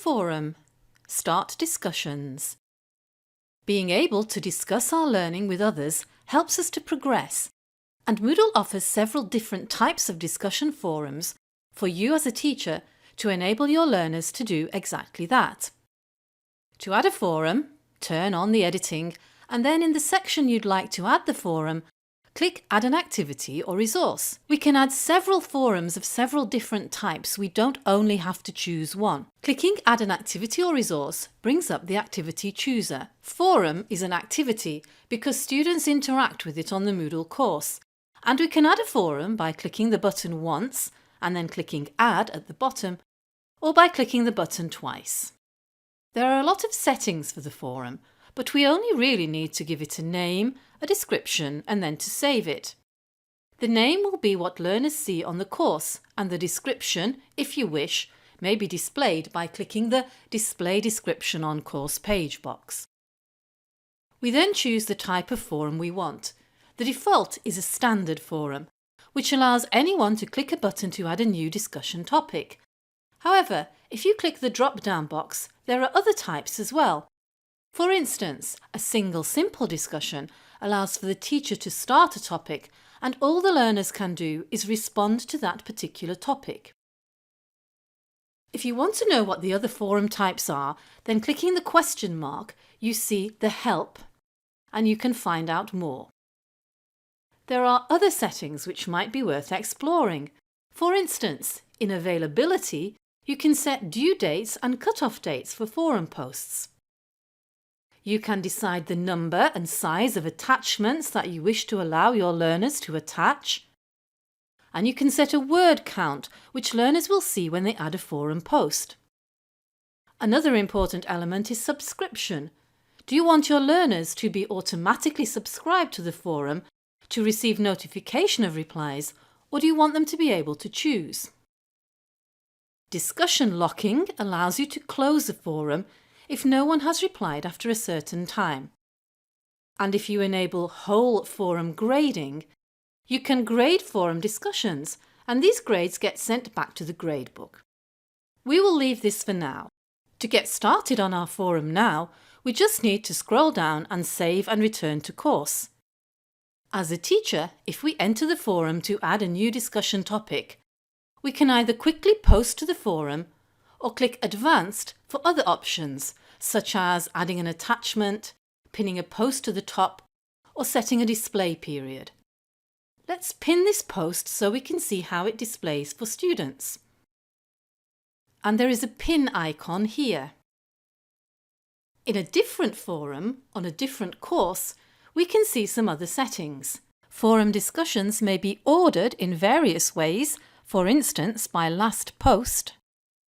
Forum. Start discussions. Being able to discuss our learning with others helps us to progress, and Moodle offers several different types of discussion forums for you as a teacher to enable your learners to do exactly that. To add a forum, turn on the editing, and then in the section you'd like to add the forum, click Add an activity or resource. We can add several forums of several different types. We don't only have to choose one. Clicking Add an activity or resource brings up the activity chooser. Forum is an activity because students interact with it on the Moodle course, and we can add a forum by clicking the button once and then clicking Add at the bottom, or by clicking the button twice. There are a lot of settings for the forum, but we only really need to give it a name, a description, and then to save it. The name will be what learners see on the course, and the description, if you wish, may be displayed by clicking the Display Description on Course Page box. We then choose the type of forum we want. The default is a standard forum, which allows anyone to click a button to add a new discussion topic. However, if you click the drop-down box, there are other types as well. For instance, a single simple discussion allows for the teacher to start a topic, and all the learners can do is respond to that particular topic. If you want to know what the other forum types are, then clicking the question mark, you see the Help, and you can find out more. There are other settings which might be worth exploring. For instance, in Availability, you can set due dates and cut-off dates for forum posts. You can decide the number and size of attachments that you wish to allow your learners to attach. And you can set a word count which learners will see when they add a forum post. Another important element is subscription. Do you want your learners to be automatically subscribed to the forum to receive notification of replies, or do you want them to be able to choose? Discussion locking allows you to close a forum if no one has replied after a certain time. And if you enable whole forum grading, you can grade forum discussions, and these grades get sent back to the gradebook. We will leave this for now. To get started on our forum now, we just need to scroll down and save and return to course. As a teacher, if we enter the forum to add a new discussion topic, we can either quickly post to the forum or click Advanced for other options, such as adding an attachment, pinning a post to the top, or setting a display period. Let's pin this post so we can see how it displays for students. And there is a pin icon here. In a different forum, on a different course, we can see some other settings. Forum discussions may be ordered in various ways, for instance by last post.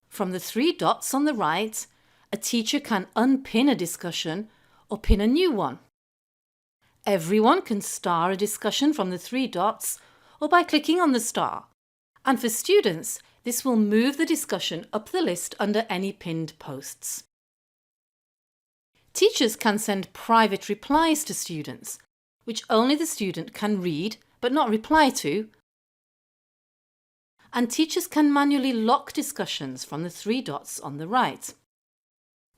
From the three dots on the right, a teacher can unpin a discussion or pin a new one. Everyone can star a discussion from the three dots or by clicking on the star. And for students, this will move the discussion up the list under any pinned posts. Teachers can send private replies to students, which only the student can read but not reply to. And teachers can manually lock discussions from the three dots on the right.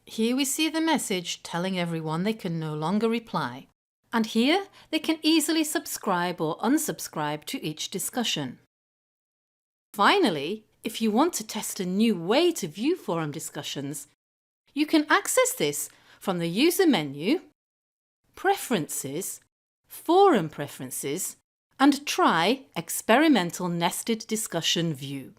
Here we see the message telling everyone they can no longer reply. And here they can easily subscribe or unsubscribe to each discussion. Finally, if you want to test a new way to view forum discussions, you can access this from the User menu, Preferences, Forum Preferences, and try Experimental Nested Discussion View.